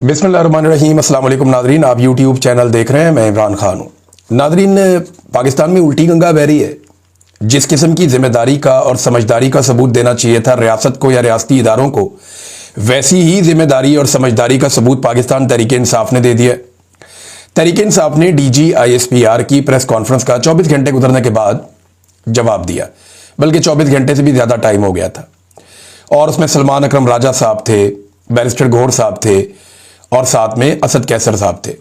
बिस्मिल्लाहिर्रहमानिर्रहीम। अस्सलाम वालेकुम नादरीन, आप यूट्यूब चैनल देख रहे हैं। मैं इमरान खान हूँ। नादरीन, पाकिस्तान में उल्टी गंगा बह रही है। जिस किस्म की जिम्मेदारी का और समझदारी का सबूत देना चाहिए था रियासत को या रियासती इदारों को, वैसी ही जिम्मेदारी और समझदारी का सबूत पाकिस्तान तहरीक इंसाफ ने दे दिया। तहरीक इंसाफ ने DG/ISPR की प्रेस कॉन्फ्रेंस का 24 घंटे गुजरने के बाद जवाब दिया, बल्कि 24 घंटे से भी ज़्यादा टाइम हो गया था। और उसमें सलमान अकरम राजा साहब थे, बैरिस्टर गौहर साहब थे और साथ में असद कैसर साहब थे।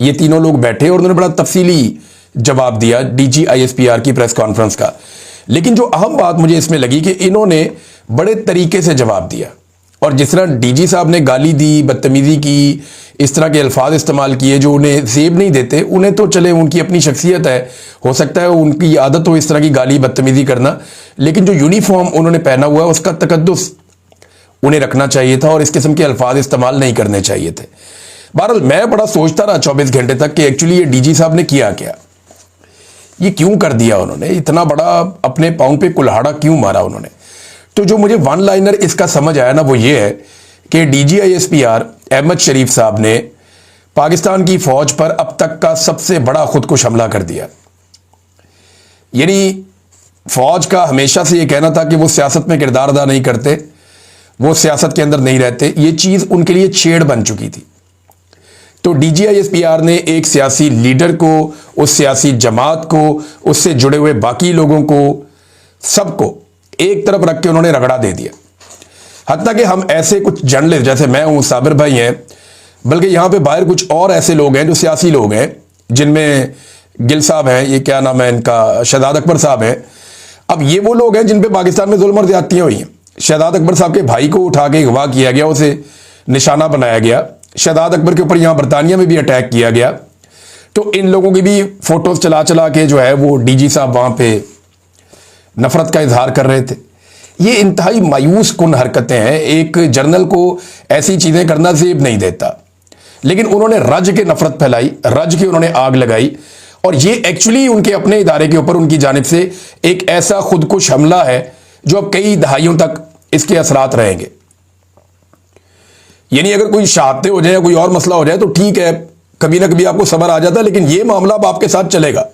ये तीनों लोग बैठे और उन्होंने बड़ा तफसीली जवाब दिया DG/ISPR की प्रेस कॉन्फ्रेंस का। लेकिन जो अहम बात मुझे इसमें लगी कि इन्होंने बड़े तरीके से जवाब दिया, और जिस तरह DG साहब ने गाली दी, बदतमीजी की, इस तरह के अल्फाज इस्तेमाल किए जो उन्हें जेब नहीं देते। उन्हें तो चले, उनकी अपनी शख्सियत है, हो सकता है उनकी आदत हो इस तरह की गाली बदतमीजी करना, लेकिन जो यूनिफॉर्म उन्होंने पहना हुआ है उसका तकद्दुस उन्हें रखना चाहिए था और इस किस्म के अल्फाज इस्तेमाल नहीं करने चाहिए थे। बहरहाल मैं बड़ा सोचता रहा 24 घंटे तक कि एक्चुअली ये DG साहब ने किया क्या, ये क्यों कर दिया उन्होंने, इतना बड़ा अपने पाँव पे कुल्हाड़ा क्यों मारा उन्होंने। तो जो मुझे वन लाइनर इसका समझ आया ना, वो ये है कि DG/ISPR अहमद शरीफ साहब ने पाकिस्तान की फौज पर अब तक का सबसे बड़ा खुदकुश हमला कर दिया। यानी फौज का हमेशा से ये कहना था कि वो सियासत में किरदार अदा नहीं करते, वो सियासत के अंदर नहीं रहते। ये चीज उनके लिए छेड़ बन चुकी थी। तो DG/ISPR ने एक सियासी लीडर को, उस सियासी जमात को, उससे जुड़े हुए बाकी लोगों को, सबको एक तरफ रख के उन्होंने रगड़ा दे दिया। हत्ता कि हम ऐसे कुछ जर्नलिस्ट, जैसे मैं हूं, साबिर भाई हैं, बल्कि यहां पे बाहर कुछ और ऐसे लोग हैं जो सियासी लोग हैं, जिनमें गिल साहब हैं, ये क्या नाम है इनका, शहजाद अकबर साहब हैं। अब ये वो लोग हैं जिन पे पाकिस्तान में जुल्म और ज्यादतियां हुई हैं। शहजाद अकबर साहब के भाई को उठा के अगवा किया गया, उसे निशाना बनाया गया। शहजाद अकबर के ऊपर यहां बरतानिया में भी अटैक किया गया। तो इन लोगों की भी फोटोज चला चला के जो है वो DG साहब वहां पे नफरत का इजहार कर रहे थे। ये इंतहाई मायूस कुन हरकतें हैं। एक जर्नल को ऐसी चीजें करना जेब नहीं देता, लेकिन उन्होंने रज के नफरत फैलाई, रज के उन्होंने आग लगाई। और ये एक्चुअली उनके अपने इदारे के ऊपर उनकी जानिब से एक ऐसा खुदकुश हमला है जो अब कई दहाइयों तक इसके असरात रहेंगे। यानी अगर कोई शहादतें हो जाए या कोई और मसला हो जाए तो ठीक है, कभी ना कभी आपको सब्र आ जाता है, लेकिन यह मामला अब आपके साथ चलेगा।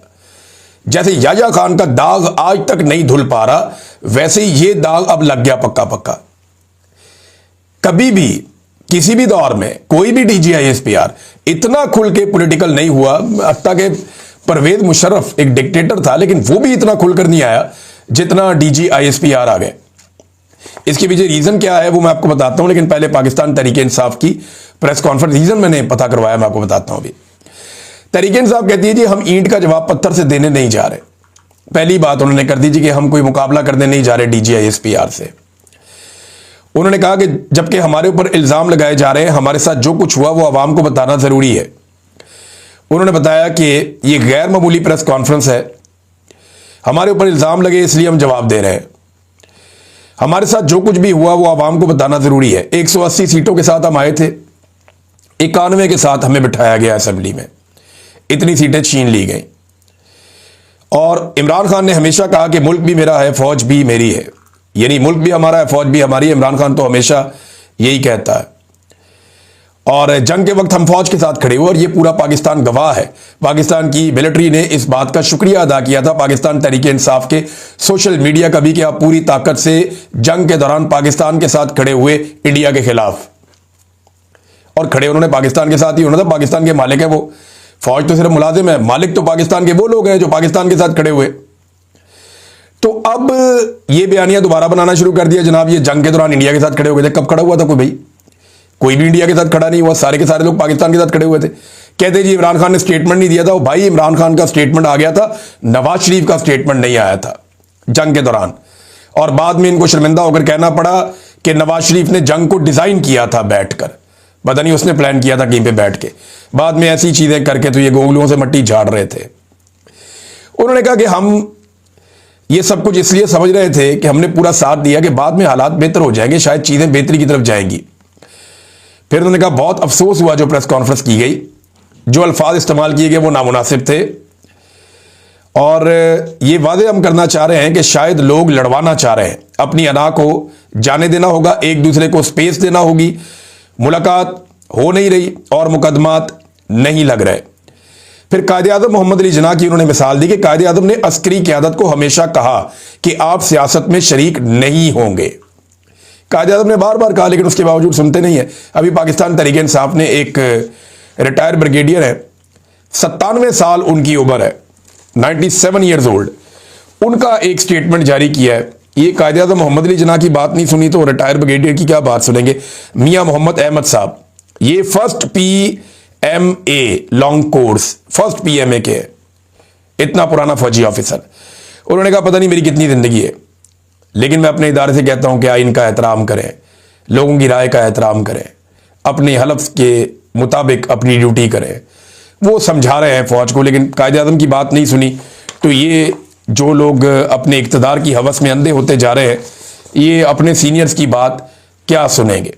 जैसे याह्या खान का दाग आज तक नहीं धुल पा रहा, वैसे ही ये दाग अब लग गया पक्का पक्का। कभी भी किसी भी दौर में कोई भी DG/ISPR इतना खुल के पॉलिटिकल नहीं हुआ। हत्ता कि परवेज मुशर्रफ एक डिक्टेटर था, लेकिन वो भी इतना खुलकर नहीं आया जितना DG/ISPR आ गए। इसके पीछे रीजन क्या है वो मैं आपको बताता हूं, लेकिन पहले पाकिस्तान तहरीक इंसाफ की प्रेस कॉन्फ्रेंस रीजन मैंने पता करवाया, मैं आपको बताता हूं अभी। तहरीक इंसाफ कहती है जी हम ईंट का जवाब पत्थर से देने नहीं जा रहे। पहली बात उन्होंने कर दी जी कि हम कोई मुकाबला करने नहीं जा रहे DG/ISPR से। उन्होंने कहा कि जबकि हमारे ऊपर इल्जाम लगाए जा रहे हैं, हमारे साथ जो कुछ हुआ वो आवाम को बताना जरूरी है। उन्होंने बताया कि ये गैर मामूली प्रेस कॉन्फ्रेंस है, हमारे ऊपर इल्जाम लगे इसलिए हम जवाब दे रहे हैं। हमारे साथ जो कुछ भी हुआ वो आवाम को बताना जरूरी है। 180 सीटों के साथ हम आए थे, 91 के साथ हमें बिठाया गया असेंबली में, इतनी सीटें छीन ली गई। और इमरान खान ने हमेशा कहा कि मुल्क भी मेरा है, फौज भी मेरी है। यानी मुल्क भी हमारा है, फौज भी हमारी है। इमरान खान तो हमेशा यही कहता है। और जंग के वक्त हम फौज के साथ खड़े हुए और ये पूरा पाकिस्तान गवाह है। पाकिस्तान की मिलिट्री ने इस बात का शुक्रिया अदा किया था पाकिस्तान तहरीक इंसाफ के सोशल मीडिया का भी, कि आप पूरी ताकत से जंग के दौरान पाकिस्तान के साथ खड़े हुए इंडिया के खिलाफ। और खड़े उन्होंने पाकिस्तान के साथ ही होना था, पाकिस्तान के मालिक है वो। फौज तो सिर्फ मुलाजिम है, मालिक तो पाकिस्तान के वो लोग हैं जो पाकिस्तान के साथ खड़े हुए। तो अब ये बयानिया दोबारा बनाना शुरू कर दिया, जनाब ये जंग के दौरान इंडिया के साथ खड़े हो गए थे। कब खड़ा हुआ था कोई भाई? कोई भी इंडिया के साथ खड़ा नहीं हुआ, सारे के सारे लोग पाकिस्तान के साथ खड़े हुए थे। कहते जी इमरान खान ने स्टेटमेंट नहीं दिया था। वो भाई इमरान खान का स्टेटमेंट आ गया था, नवाज शरीफ का स्टेटमेंट नहीं आया था जंग के दौरान। और बाद में इनको शर्मिंदा होकर कहना पड़ा कि नवाज शरीफ ने जंग को डिजाइन किया था बैठकर, पता नहीं उसने प्लान किया था कहीं पे बैठ के। बाद में ऐसी चीजें करके तो ये गोंगलुओं से मट्टी झाड़ रहे थे। उन्होंने कहा कि हम ये सब कुछ इसलिए समझ रहे थे कि हमने पूरा साथ दिया कि बाद में हालात बेहतर हो जाएंगे, शायद चीजें बेहतरी की तरफ जाएंगी। फिर उन्होंने कहा बहुत अफसोस हुआ जो प्रेस कॉन्फ्रेंस की गई, जो अल्फाज इस्तेमाल किए गए वो नामुनासिब थे। और ये वादे हम करना चाह रहे हैं कि शायद लोग लड़वाना चाह रहे हैं, अपनी अना को जाने देना होगा, एक दूसरे को स्पेस देना होगी। मुलाकात हो नहीं रही और मुकदमात नहीं लग रहे। फिर कायद-ए-आज़म मोहम्मद अली जिन्ना की उन्होंने मिसाल दी कि कायद-ए-आज़म ने अस्करी क़यादत को हमेशा कहा कि आप सियासत में शरीक नहीं होंगे। कायद-ए-आज़म ने बार बार कहा, लेकिन उसके बावजूद सुनते नहीं है। अभी पाकिस्तान तहरीक-ए-इंसाफ ने एक रिटायर्ड ब्रिगेडियर है, 97 साल उनकी उम्र है, 97 ईयर्स ओल्ड, उनका एक स्टेटमेंट जारी किया है। ये कायद-ए-आज़म मोहम्मद अली जिन्ना की बात नहीं सुनी तो रिटायर्ड ब्रिगेडियर की क्या बात सुनेंगे। मियां मोहम्मद अहमद साहब, ये first PMA long course, first PMA के है, इतना पुराना फौजी ऑफिसर। उन्होंने कहा पता नहीं मेरी कितनी जिंदगी है, लेकिन मैं अपने इदारे से कहता हूं कि आइन का एहतराम करें, लोगों की राय का एहतराम करें, अपने हलफ के मुताबिक अपनी ड्यूटी करें। वो समझा रहे हैं फौज को, लेकिन कायद-ए-आज़म की बात नहीं सुनी तो ये जो लोग अपने इक़्तिदार की हवस में अंधे होते जा रहे हैं, ये अपने सीनियर्स की बात क्या सुनेंगे।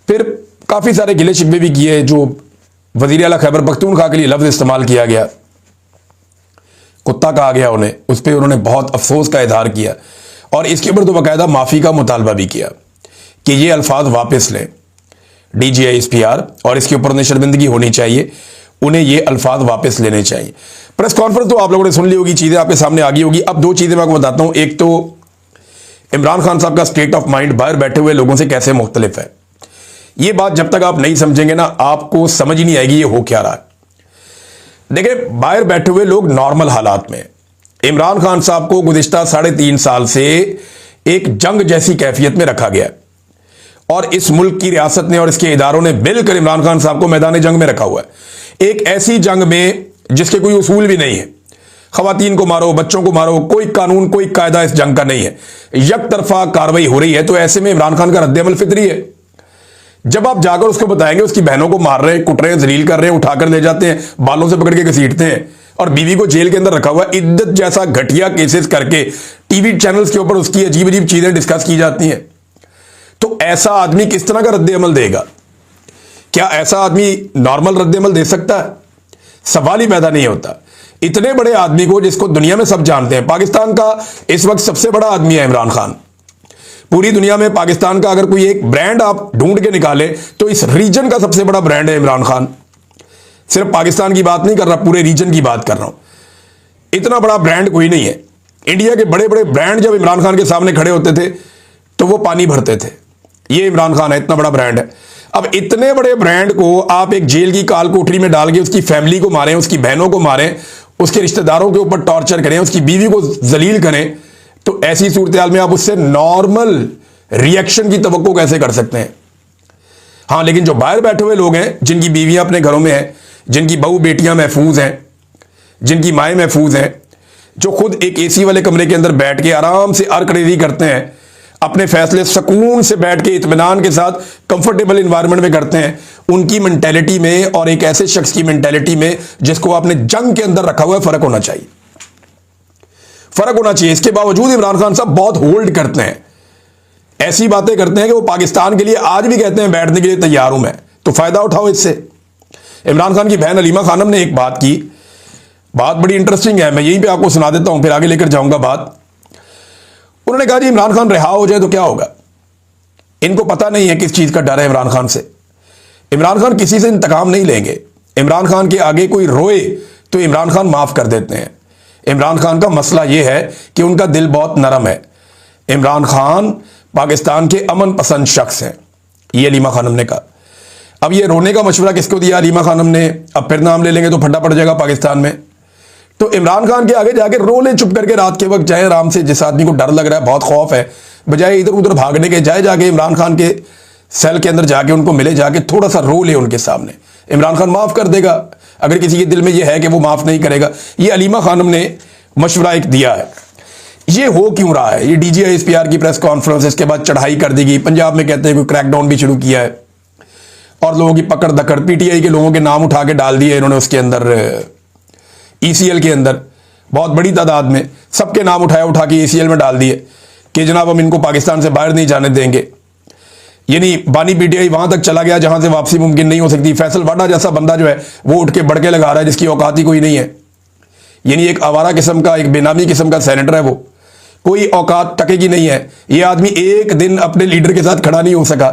फिर काफ़ी सारे गिले शिकवे भी किए। जो वज़ीर आला खैबर पख्तूनख्वा के लिए लफ्ज़ इस्तेमाल किया गया, कुत्ता कहा गया उन्हें, उस पर उन्होंने बहुत अफसोस का इजहार किया और इसके ऊपर तो बाकायदा माफ़ी का मुतालबा भी किया कि ये अल्फाज वापस लें DGI-SPR, और इसके ऊपर उन्हें शर्मिंदगी होनी चाहिए, उन्हें ये अल्फाज वापस लेने चाहिए। प्रेस कॉन्फ्रेंस तो आप लोगों ने सुन ली होगी, चीज़ें आपके सामने आ गई होगी। अब दो चीज़ें मैं आपको बताता हूं। एक तो इमरान खान साहब का स्टेट ऑफ माइंड बाहर बैठे हुए लोगों से कैसे मुख्तलिफ है। ये बात जब तक आप नहीं समझेंगे ना, आपको समझ ही नहीं आएगी ये हो क्या रहा है। देखिए, बाहर बैठे हुए लोग नॉर्मल हालात में, इमरान खान साहब को गुज़िश्ता 3.5 साल से एक जंग जैसी कैफियत में रखा गया और इस मुल्क की रियासत ने और इसके इदारों ने मिलकर इमरान खान साहब को मैदान जंग में रखा हुआ है। एक ऐसी जंग में जिसके कोई उसूल भी नहीं है, खवातीन को मारो, बच्चों को मारो, कोई कानून कोई कायदा इस जंग का नहीं है, एक तरफा कार्रवाई हो रही है। तो ऐसे में इमरान खान का रद्द-ए-अमल फितरी है। जब आप जाकर उसको बताएंगे उसकी बहनों को मार रहे हैं, कुट रहे हैं, जलील कर रहे हैं, उठाकर ले जाते हैं, बालों से पकड़ के घसीटते हैं और बीवी को जेल के अंदर रखा हुआ, इद्दत जैसा घटिया केसेस करके टीवी चैनल्स के ऊपर उसकी अजीब अजीब चीजें डिस्कस की जाती हैं, तो ऐसा आदमी किस तरह का रद्द-ए-अमल देगा? क्या ऐसा आदमी नॉर्मल रद्द-ए-अमल दे सकता है? सवाल ही पैदा नहीं होता। इतने बड़े आदमी को, जिसको दुनिया में सब जानते हैं, पाकिस्तान का इस वक्त सबसे बड़ा आदमी है इमरान खान। पूरी दुनिया में पाकिस्तान का अगर कोई एक ब्रांड आप ढूंढ के निकाले तो इस रीजन का सबसे बड़ा ब्रांड है इमरान खान। सिर्फ पाकिस्तान की बात नहीं कर रहा, पूरे रीजन की बात कर रहा हूं। इतना बड़ा ब्रांड कोई नहीं है। इंडिया के बड़े बड़े ब्रांड जब इमरान खान के सामने खड़े होते थे तो वो पानी भरते थे। ये इमरान खान है, इतना बड़ा ब्रांड है। अब इतने बड़े ब्रांड को आप एक जेल की काल कोठरी में डाल के उसकी फैमिली को मारें, उसकी बहनों को मारें, उसके रिश्तेदारों के ऊपर टॉर्चर करें, उसकी बीवी को जलील करें, तो ऐसी सूरत में आप उससे नॉर्मल रिएक्शन की तवक्को कैसे कर सकते हैं? हां, लेकिन जो बाहर बैठे हुए लोग हैं, जिनकी बीवियां अपने घरों में हैं, जिनकी बहू बेटियां महफूज हैं, जिनकी माएँ महफूज हैं, जो खुद एक AC वाले कमरे के अंदर बैठ के आराम से अर्क-रेज़ी करते हैं, अपने फैसले सुकून से बैठ के इत्मीनान के साथ कंफर्टेबल इन्वायरमेंट में करते हैं, उनकी मेंटेलिटी में और एक ऐसे शख्स की मेंटेलिटी में जिसको आपने जंग के अंदर रखा हुआ है, फर्क होना चाहिए। फर्क होना चाहिए। इसके बावजूद इमरान खान साहब बहुत होल्ड करते हैं, ऐसी बातें करते हैं कि वो पाकिस्तान के लिए आज भी कहते हैं बैठने के लिए तैयार हूं मैं, तो फायदा उठाओ इससे। इमरान खान की बहन अलीमा खानम ने एक बात की, बात बड़ी इंटरेस्टिंग है, मैं यहीं पे आपको सुना देता हूं, फिर आगे लेकर जाऊंगा बात। उन्होंने कहा जी इमरान खान रिहा हो जाए तो क्या होगा? इनको पता नहीं है किस चीज का डर है इमरान खान से। इमरान खान किसी से इंतकाम नहीं लेंगे। इमरान खान के आगे कोई रोए तो इमरान खान माफ कर देते हैं। इमरान खान का मसला यह है कि उनका दिल बहुत नरम है। इमरान खान पाकिस्तान के अमन पसंद शख्स हैं, ये अलीमा खानम ने कहा। अब ये रोने का मशवरा किसको दिया अलीमा खानम ने? अब फिर नाम ले लेंगे तो फटा पड़ जाएगा पाकिस्तान में। तो इमरान खान के आगे जाके रो ले चुप करके, रात के वक्त जाए आराम से। जिस आदमी को डर लग रहा है, बहुत खौफ है, बजाय इधर उधर भागने के, जाके इमरान खान के सेल के अंदर जाके उनको मिले, जाके थोड़ा सा रो ले उनके सामने। इमरान खान माफ कर देगा अगर किसी के दिल में यह है कि वो माफ नहीं करेगा। ये अलीमा खानम ने मशवरा एक दिया है। ये हो क्यों रहा है? ये DGI-SPR की प्रेस कॉन्फ्रेंस, इसके बाद चढ़ाई कर दी गई। पंजाब में कहते हैं कोई क्रैकडाउन भी शुरू किया है और लोगों की पकड़ दकड़, PTI के लोगों के नाम उठा के डाल दिए इन्होंने उसके अंदर, ECL के अंदर बहुत बड़ी तादाद में सबके नाम उठा के ECL में डाल दिए कि जनाब हम इनको पाकिस्तान से बाहर नहीं जाने देंगे। यानी बानी PTI वहां तक चला गया जहां से वापसी मुमकिन नहीं हो सकती। फैसल वाडा जैसा बंदा जो है वो उठ के बड़के लगा रहा है जिसकी औकात ही कोई नहीं है। यानी एक आवारा किस्म का, एक बेनामी किस्म का सेनेटर है, वो कोई औकात टके की नहीं है। ये आदमी एक दिन अपने लीडर के साथ खड़ा नहीं हो सका।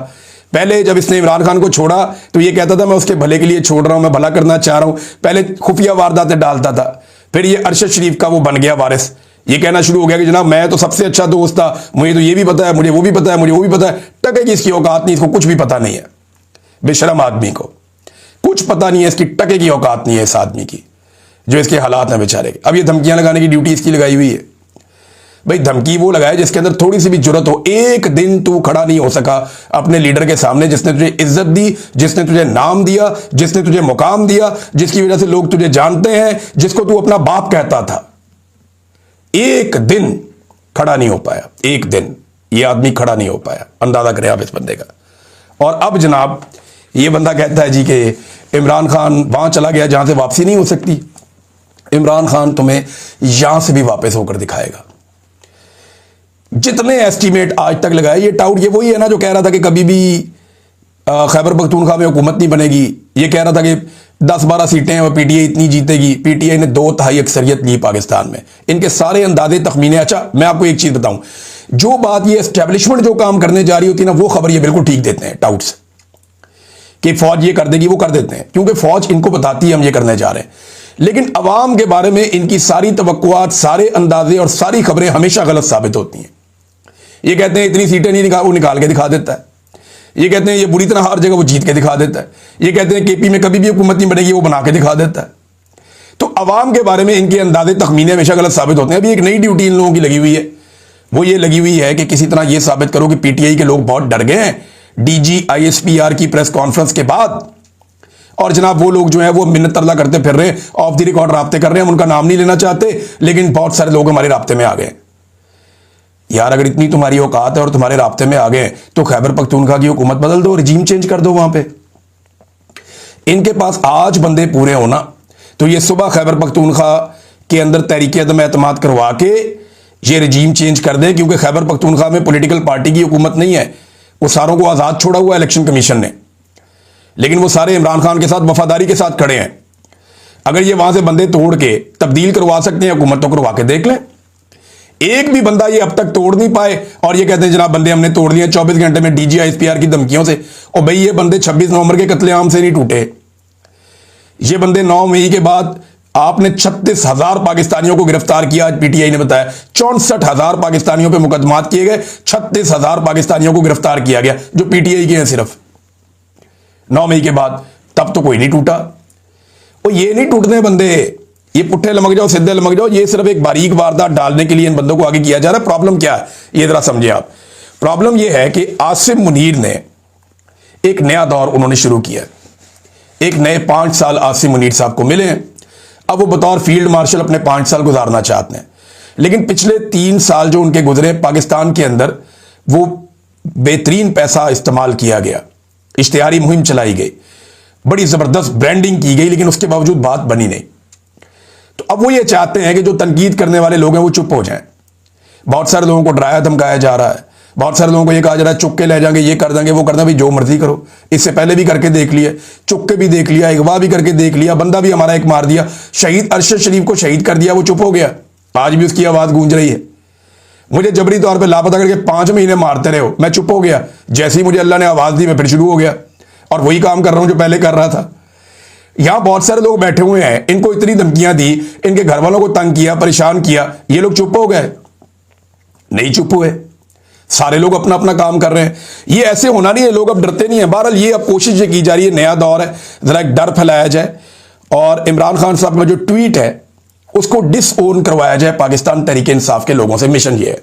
पहले जब इसने इमरान खान को छोड़ा तो ये कहता था मैं उसके भले के लिए छोड़ रहा हूं, मैं भला करना चाह रहा हूं। पहले खुफिया वारदातें डालता था। फिर ये अरशद शरीफ का वो बन गया वारिस। ये कहना शुरू हो गया कि जनाब मैं तो सबसे अच्छा दोस्त था, मुझे तो ये भी पता है, मुझे वो भी पता है, मुझे वो भी पता है। टके की इसकी औकात नहीं, इसको कुछ भी पता नहीं है। बेशरम आदमी को कुछ पता नहीं है, इसकी टके की औकात नहीं है इस आदमी की, जो इसके हालात हैं बेचारे के। अब ये धमकियां लगाने की ड्यूटी इसकी लगाई हुई है। भाई धमकी वो लगाए जिसके अंदर थोड़ी सी भी जरूरत हो। एक दिन तू खड़ा नहीं हो सका अपने लीडर के सामने, जिसने तुझे इज्जत दी, जिसने तुझे नाम दिया, जिसने तुझे मुकाम दिया, जिसकी वजह से लोग तुझे जानते हैं, जिसको तू अपना बाप कहता था। एक दिन खड़ा नहीं हो पाया, एक दिन ये आदमी खड़ा नहीं हो पाया। अंदाजा करें आप इस बंदे का। और अब जनाब ये बंदा कहता है जी कि इमरान खान वहां चला गया जहां से वापसी नहीं हो सकती। इमरान खान तुम्हें यहां से भी वापस होकर दिखाएगा। जितने एस्टीमेट आज तक लगाए, ये टाउट ये वही है ना जो कह रहा था कि कभी भी खैबर पख्तूनख्वा में हुकूमत नहीं बनेगी। ये कह रहा था कि 10-12 सीटें और पीटीआई इतनी जीतेगी। पीटीआई ने 2/3 अक्सरियत ली पाकिस्तान में। इनके सारे अंदाजे तखमीने। अच्छा मैं आपको एक चीज बताऊं, जो बात ये एस्टेब्लिशमेंट जो काम करने जा रही होती है ना, वो खबर ये बिल्कुल ठीक देते हैं टाउट्स कि फौज ये कर देगी, वो कर देते हैं, क्योंकि फौज इनको बताती है हम ये करने जा रहे हैं। लेकिन अवाम के बारे में इनकी सारी तवक्कुआत, सारे अंदाजे और सारी खबरें हमेशा गलत साबित होती हैं। ये कहते हैं इतनी सीटें नहीं निकाल, वो निकाल के दिखा देता है। ये कहते हैं ये बुरी तरह हार जाएगा, वो जीत के दिखा देता है। ये कहते हैं केपी में कभी भी हुकूमत नहीं बनेगी, वो बना के दिखा देता है। तो अवाम के बारे में इनके अंदाजे तखमीने हमेशा गलत साबित होते हैं। अभी एक नई ड्यूटी इन लोगों की लगी हुई है, वो ये लगी हुई है कि किसी तरह ये साबित करो कि पीटीआई के लोग बहुत डर गए हैं डीजी आईएसपीआर की प्रेस कॉन्फ्रेंस के बाद। और जनाब वो लोग जो है वो मिन्नत तरला करते फिर रहे हैं, ऑफ द रिकॉर्ड राब्ते कर रहे हैं। हम उनका नाम नहीं लेना चाहते, लेकिन बहुत सारे लोग हमारे राब्ते में आ गए। यार अगर इतनी तुम्हारी औकात है और तुम्हारे राब्ते में आ गए तो खैबर पख्तूनख्वा की हुकूमत बदल दो, रिजीम चेंज कर दो वहां पे। इनके पास आज बंदे पूरे होना तो ये सुबह खैबर पख्तूनख्वा के अंदर तहरीक अदम एतमाद करवा के ये रिजीम चेंज कर दे, क्योंकि खैबर पख्तूनख्वा में पॉलिटिकल पार्टी की हुकूमत नहीं है। वो सारों को आजाद छोड़ा हुआ इलेक्शन कमीशन ने, लेकिन वो सारे इमरान खान के साथ वफादारी के साथ खड़े हैं। अगर ये वहां से बंदे तोड़ के तब्दील करवा सकते हैं हुकूमत, तो करवा के देख लें। एक भी बंदा ये अब तक तोड़ नहीं पाए और ये कहते हैं जनाब बंदे हमने तोड़ दिए 24 घंटे में डीजी आईएसपीआर की धमकियों से। और भाई ये बंदे 26 नवंबर के कत्लेआम से नहीं टूटे। ये बंदे 9 मई के बाद आपने 36,000 पाकिस्तानियों को गिरफ्तार किया। आज पीटीआई ने बताया 64,000 पाकिस्तानियों पे मुकदमात किए गए, 36,000 पाकिस्तानियों को गिरफ्तार किया गया जो पीटीआई के हैं सिर्फ 9 मई के बाद। तब तो कोई नहीं टूटा। और ये नहीं टूटने बंदे, ये पुट्ठे लमक जाओ सीधे लमक जाओ, ये सिर्फ एक बारीक वारदात डालने के लिए इन बंदों को आगे किया जा रहा है। प्रॉब्लम क्या है ये जरा समझे आप। प्रॉब्लम ये है कि आसिम मुनीर ने एक नया दौर उन्होंने शुरू किया। एक नए 5 साल आसिम मुनीर साहब को मिले हैं। अब वो बतौर फील्ड मार्शल अपने 5 साल गुजारना चाहते हैं, लेकिन पिछले 3 साल जो उनके गुजरे पाकिस्तान के अंदर वो बेहतरीन पैसा इस्तेमाल किया गया, इश्तिहारी मुहिम चलाई गई, बड़ी जबरदस्त ब्रांडिंग की गई, लेकिन उसके बावजूद बात बनी नहीं। तो अब वो ये चाहते हैं कि जो तनकीद करने वाले लोग हैं वो चुप हो जाएं। बहुत सारे लोगों को डराया धमकाया जा रहा है, बहुत सारे लोगों को ये कहा जा रहा है चुप के ले जाएंगे, ये कर देंगे, वो कर देंगे, भाई जो मर्जी करो। इससे पहले भी करके देख लिया, चुप के भी देख लिया, अगवा भी करके देख लिया, बंदा भी हमारा एक मार दिया, शहीद अरशद शरीफ को शहीद कर दिया, वो चुप हो गया। आज भी उसकी आवाज गूंज रही है। मुझे जबरी तौर पर लापता करके 5 महीने मारते रहे हो, मैं चुप हो गया। जैसे ही मुझे अल्लाह ने आवाज दी मैं फिर शुरू हो गया और वही काम कर रहा हूं जो पहले कर रहा था। यहां बहुत सारे लोग बैठे हुए हैं, इनको इतनी धमकियां दी, इनके घर वालों को तंग किया, परेशान किया, ये लोग चुप हो गए? नहीं चुप हुए। सारे लोग अपना अपना काम कर रहे हैं। ये ऐसे होना नहीं है, लोग अब डरते नहीं है। बहरहाल ये अब कोशिश ये की जा रही है, नया दौर है, जरा एक डर फैलाया जाए और इमरान खान साहब का जो ट्वीट है उसको डिसओन करवाया जाए पाकिस्तान तहरीक इंसाफ के लोगों से। मिशन ये है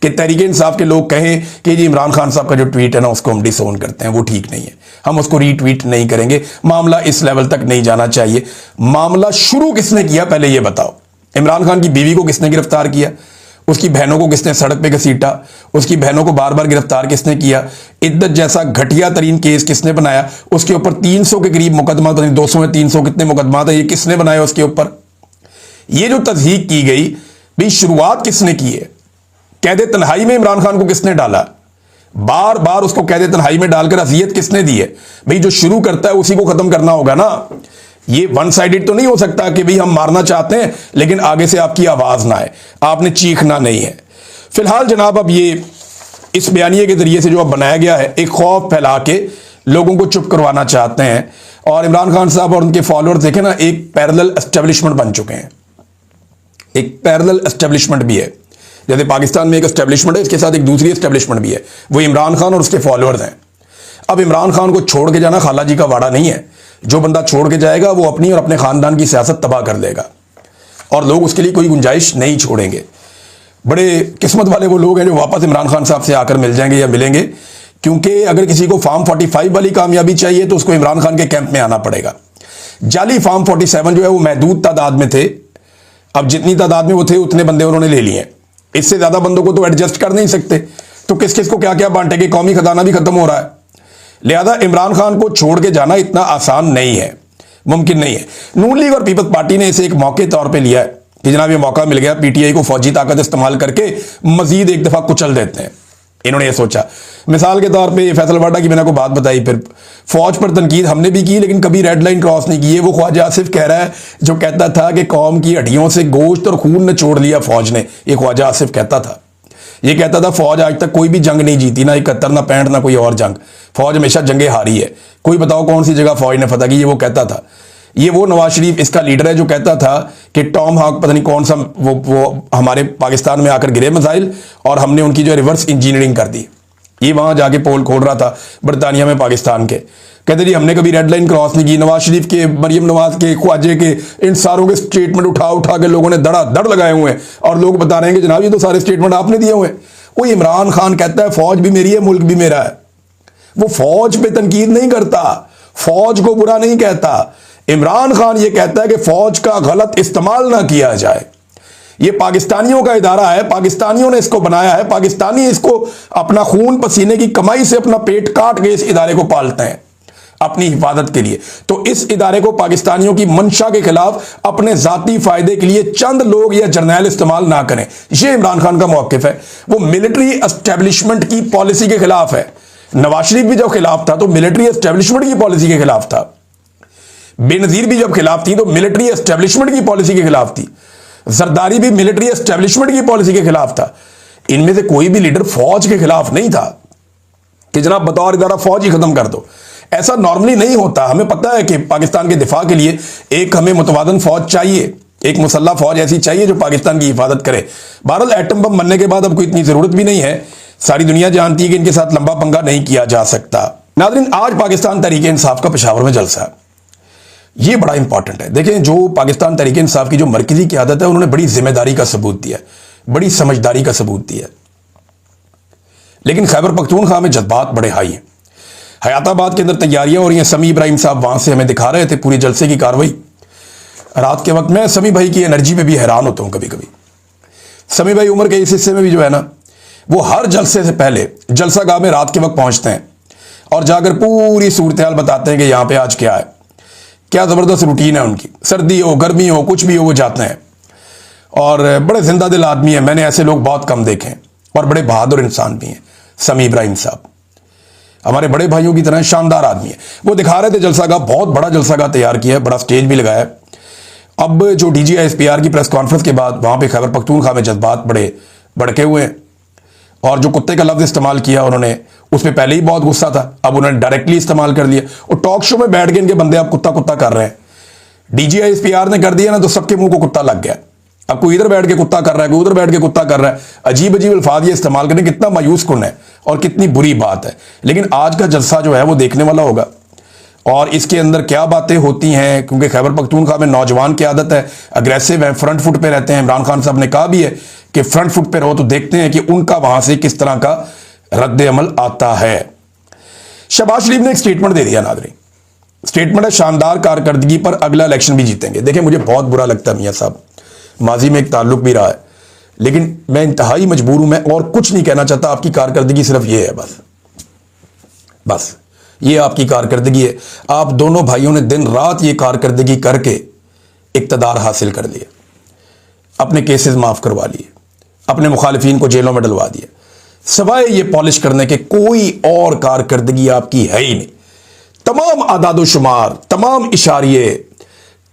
कि तहरीक इंसाफ के लोग कहें कि जी इमरान खान साहब का जो ट्वीट है ना उसको हम डिसओन करते हैं, वो ठीक नहीं है, हम उसको रीट्वीट नहीं करेंगे। मामला इस लेवल तक नहीं जाना चाहिए। मामला शुरू किसने किया पहले ये बताओ। इमरान खान की बीवी को किसने गिरफ्तार किया? उसकी बहनों को किसने सड़क पे घसीटा? उसकी बहनों को बार बार गिरफ्तार किसने किया? इद्दत जैसा घटिया तरीन केस किसने बनाया? उसके ऊपर 300 के करीब मुकदमा, 200 में 300 कितने मुकदमा था, ये किसने बनाया उसके ऊपर? ये जो तज़हीक की गई भाई शुरुआत किसने की है? कैद तन्हाई में इमरान खान को किसने डाला? बार बार उसको कैद तन्हाई में डालकर अजियत किसने दी है? भाई जो शुरू करता है उसी को खत्म करना होगा ना। ये वन साइडेड तो नहीं हो सकता कि भाई हम मारना चाहते हैं लेकिन आगे से आपकी आवाज ना आए, आपने चीखना नहीं है। फिलहाल जनाब अब ये इस बयानिए के जरिए से जो अब बनाया गया है, एक खौफ फैला के लोगों को चुप करवाना चाहते हैं। और इमरान खान साहब और उनके फॉलोअर्स देखें ना, एक पैरेलल एस्टेब्लिशमेंट बन चुके हैं। एक पैरेलल एस्टेब्लिशमेंट भी है, जैसे पाकिस्तान में एक एस्टेब्लिशमेंट है, इसके साथ एक दूसरी एस्टेब्लिशमेंट भी है, वो इमरान खान और उसके फॉलोअर्स हैं। अब इमरान खान को छोड़ के जाना खाला जी का वाड़ा नहीं है। जो बंदा छोड़ के जाएगा वो अपनी और अपने खानदान की सियासत तबाह कर देगा, और लोग उसके लिए कोई गुंजाइश नहीं छोड़ेंगे। बड़े किस्मत वाले वो लोग हैं जो वापस इमरान खान साहब से आकर मिल जाएंगे या मिलेंगे, क्योंकि अगर किसी को फार्म 45 वाली कामयाबी चाहिए तो उसको इमरान खान के कैंप में आना पड़ेगा। जाली फार्म 47 जो है वो महदूद तादाद में थे, अब जितनी तादाद में वो थे उतने बंदे उन्होंने ले लिए। इससे ज्यादा बंदों को तो एडजस्ट कर नहीं सकते, तो किस किस को क्या क्या बांटेंगे, कौमी खजाना भी खत्म हो रहा है। लिहाजा इमरान खान को छोड़ के जाना इतना आसान नहीं है, मुमकिन नहीं है। नून लीग और पीपल्स पार्टी ने इसे एक मौके तौर पे लिया है कि जनाब ये मौका मिल गया, पीटीआई को फौजी ताकत इस्तेमाल करके मजीद एक दफा कुचल देते हैं। इन्होंने ये सोचा, मिसाल के तौर पे फैसल वाडा की मैंने को बात बताई, फिर फौज पर तनकीद हमने भी की लेकिन कभी रेड लाइन क्रॉस नहीं की। ये वो ख्वाजा आसिफ कह रहा है जो कहता था कि कौम की हड्डियों से गोश्त और खून ने छोड़ लिया फौज ने। ये ख्वाजा आसिफ कहता था, ये कहता था फौज आज तक कोई भी जंग नहीं जीती, ना 71 ना 65 ना कोई और जंग, फौज हमेशा जंगे हारी है। कोई बताओ कौन सी जगह फौज ने फतह की, ये वो कहता था। ये वो नवाज शरीफ इसका लीडर है जो कहता था कि टॉम हॉक पता नहीं कौन सा वो हमारे पाकिस्तान में आकर गिरे मिसाइल और हमने उनकी जो रिवर्स इंजीनियरिंग कर दी। ये वहां जाके पोल खोल रहा था बरतानिया में पाकिस्तान के, कहते जी हमने कभी रेड लाइन क्रॉस नहीं की। नवाज शरीफ के, मरियम नवाज के, ख्वाजे के, इन सारों के स्टेटमेंट उठा उठा के लोगों ने धड़ लगाए हुए हैं और लोग बता रहे हैं कि जनाब ये तो सारे स्टेटमेंट आपने दिए हुए हैं। वो इमरान खान कहता है फौज भी मेरी है, मुल्क भी मेरा है। वो फौज पे तनकीद नहीं करता, फौज को बुरा नहीं कहता। इमरान खान ये कहता है कि फौज का गलत इस्तेमाल ना किया जाए। ये पाकिस्तानियों का इदारा है, पाकिस्तानियों ने इसको बनाया है, पाकिस्तानी इसको अपना खून पसीने की कमाई से अपना पेट काट के इस इदारे को पालते हैं अपनी हिफाजत के लिए। तो इस इदारे को पाकिस्तानियों की मंशा के खिलाफ अपने जाती फायदे के लिए चंद लोग या जर्नैल इस्तेमाल ना करें। ये इमरान खान का मौकिफ है। वो मिलिट्री एस्टेब्लिशमेंट की पॉलिसी के खिलाफ है। नवाज शरीफ भी जब खिलाफ था तो मिलिट्री एस्टेब्लिशमेंट की पॉलिसी के खिलाफ था। बेनजीर भी जब खिलाफ थी तो मिलिट्री एस्टेब्लिशमेंट की पॉलिसी के खिलाफ थी। जरदारी भी मिलिट्री एस्टेब्लिशमेंट की पॉलिसी के खिलाफ था। इनमें से कोई भी लीडर फौज के खिलाफ नहीं था कि जनाब बतौर इदारा फौज ही खत्म कर दो। ऐसा नॉर्मली नहीं होता। हमें पता है कि पाकिस्तान के दिफा के लिए एक हमें मुतवादन फौज चाहिए, एक मुसल्ला फौज ऐसी चाहिए जो पाकिस्तान की हिफाजत करे। बहरहाल एटम बम बनने के बाद अब कोई इतनी जरूरत भी नहीं है। सारी दुनिया जानती है कि इनके साथ लंबा पंगा नहीं किया जा सकता। नाज़रीन, आज पाकिस्तान तहरीक इंसाफ का पेशावर में जलसा है, ये बड़ा इंपॉर्टेंट है। देखें, जो पाकिस्तान तहरीक इंसाफ की जो मरकजी क़यादत है उन्होंने बड़ी जिम्मेदारी का सबूत दिया, बड़ी समझदारी का सबूत दिया। लेकिन खैबर पख्तूनख्वा में जज्बात बड़े हाई हैं। हयाताबाद के अंदर तैयारियां हो रही हैं। समी इब्राहिम साहब वहां से हमें दिखा रहे थे पूरी जलसे की कार्रवाई रात के वक्त। मैं समी भाई की एनर्जी पे भी हैरान होता हूं कभी कभी। समी भाई उम्र के इस हिस्से में भी जो है ना, वो हर जलसे से पहले जलसा गाह में रात के वक्त पहुंचते हैं और जाकर पूरी सूरत हाल बताते हैं कि यहां पे आज क्या है। क्या जबरदस्त रूटीन है उनकी, सर्दी हो गर्मी हो कुछ भी हो वो जाते हैं और बड़े जिंदा दिल आदमी है। मैंने ऐसे लोग बहुत कम देखे हैं और बड़े बहादुर इंसान भी हैं। समी इब्राहिम साहब हमारे बड़े भाइयों की तरह शानदार आदमी है। वो दिखा रहे थे जलसा गाह, बहुत बड़ा जलसा गाह तैयार किया है, बड़ा स्टेज भी लगाया है। अब जो DGISPR की प्रेस कॉन्फ्रेंस के बाद वहां पे खैबर पख्तूनख्वा में जज्बात बड़े भड़के हुए हैं और जो कुत्ते का लफ्ज इस्तेमाल किया उन्होंने, उस पर पहले ही बहुत गुस्सा था, अब उन्होंने डायरेक्टली इस्तेमाल कर लिया और टॉक शो में बैठ के इनके बंदे अब कुत्ता कुत्ता कर रहे हैं। DGISPR ने कर दिया ना तो सबके मुंह को कुत्ता लग गया। अब कोई इधर बैठ के कुत्ता कर रहा है, कोई उधर बैठ के कुत्ता कर रहा है। अजीब अजीब अल्फाज ये इस्तेमाल करने, कितना मायूस कुन है और कितनी बुरी बात है। लेकिन आज का जलसा जो है वो देखने वाला होगा और इसके अंदर क्या बातें होती हैं, क्योंकि खैबर पख्तूनख्वा में नौजवान की आदत है, अग्रेसिव है, फ्रंट फुट पे रहते हैं। इमरान खान साहब ने कहा भी है कि फ्रंट फुट पे रहो, तो देखते हैं कि उनका वहां से किस तरह का रद्द अमल आता है। शहबाज शरीफ ने एक स्टेटमेंट दे दिया नाज़रीन, स्टेटमेंट है शानदार कारकर्दगी पर अगला इलेक्शन भी जीतेंगे। देखिए, मुझे बहुत बुरा लगता है मियां साहब, माजी में एक ताल्लुक भी रहा है, लेकिन मैं इंतहाई मजबूर हूं। मैं और कुछ नहीं कहना चाहता। आपकी कारकर्दगी सिर्फ ये है, बस ये आपकी कारकर्दगी है। आप दोनों भाइयों ने दिन रात ये कारकर्दगी करके इक्तदार हासिल कर लिया, अपने केसेस माफ करवा लिए, अपने मुखालिफिन को जेलों में डलवा दिया। सवाए ये पॉलिश करने के कोई और कारकर्दगी आपकी है ही नहीं। तमाम आदादोशुमार, तमाम इशारिये,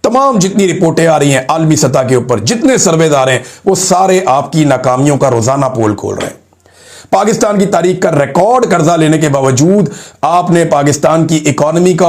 तमाम जितनी रिपोर्टें आ रही हैं आलमी सतह के ऊपर, जितने सर्वेदार हैं, वो सारे आपकी नाकामियों का रोजाना पोल खोल रहे हैं। पाकिस्तान की तारीख का रिकॉर्ड कर्जा लेने के बावजूद आपने पाकिस्तान की इकोनॉमी का